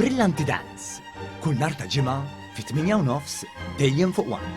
Brillanti Dance. Kull nhar ta' ġimgħa fi 8:30 dejjem fuq One.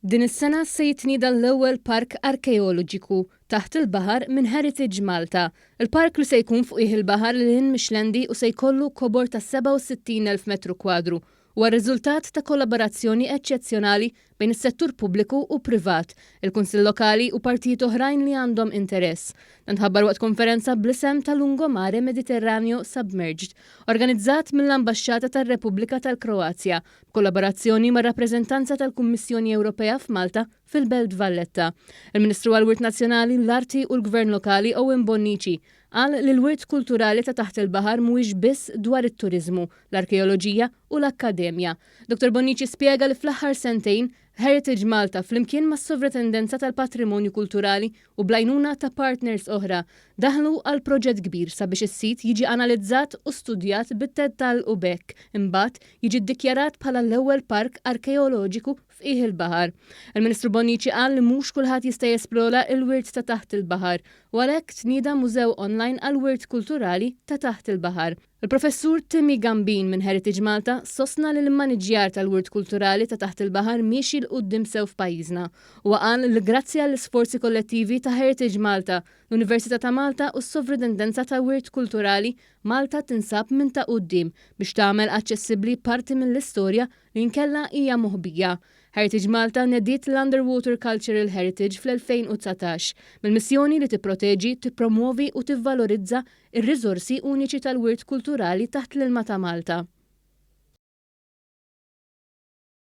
Din is-sena se jitnieda l-ewwel park arkeoloġiku taħt il-baħar minn Heritage Malta. Il-park li se jkun fuq il-baħar lil Mixlendi u se jkollu kobor ta' 67,000 metru kwadru huwa r-riżultat ta' kollaborazzjoni eċċezzjonali bejn is-settur pubbliku u privat, il-Kunsill Lokali u partijiet oħrajn li għandhom interess. Dan tħabbar waqt konferenza bl-isem ta' Lungomare Mediterraneo Submerged, organizzat mill-Ambaxxata tar-Repubblika tal-Kroazja, b'kollaborazzjoni ma' rappreżentanza tal-Kummissjoni Ewropea f'Malta fil-Belt Valletta. Il-Ministru għall-Wirt Nazzjonali, l-Arti u l-Gvern Lokali Owen Bonnici qal li l-wirt kulturali ta' taħt il-baħar mhuwiex biss dwar it-turiżmu, l-arkeoloġija u l-akkademja. Dr. Bonnici spjega li fl-aħħar sentejn Heritage Malta flimkien mas sovratendenza tal-Patrimonju Kulturali u blajnuna ta' partners oħra daħlu għal proġett kbir sabiex is-sit jiġi analizzat u studjat bit-dettal u bekk imbagħad jiġi ddikjarat bħala l-ewwel park arkeoloġiku f'qiegħ il-baħar. Il-Ministru Bonnici qal li mhux kulħadd jista' jesplora l-wirt ta' taħt il-baħar u għalhekk tnieda mużew online għal wirt kulturali ta' taħt il-baħar. Il-professur Timmy Gambin minn Heritage Malta sostna li l-maniġjar tal-wirt kulturali ta' taħt il-baħar miexi l-qudiem sew f'pajjiżna u qal li grazzi għall-isforzi kollettivi ta' Heritage Malta, l-Università ta' Malta u s-Sovrintendenza ta' Wirt Kulturali Malta tinsab minn ta' quddiem biex tagħmel aċċessibbli parti mill-istorja li nkella hija moħbija. Heritage Malta nediet l-Underwater Cultural Heritage fl-2019 mill-missjoni li tipproteġi, tippromuovi u tivvalorizza ir-riżorsi uniċi tal-wirt kulturali taħt l-ilma ta' Malta.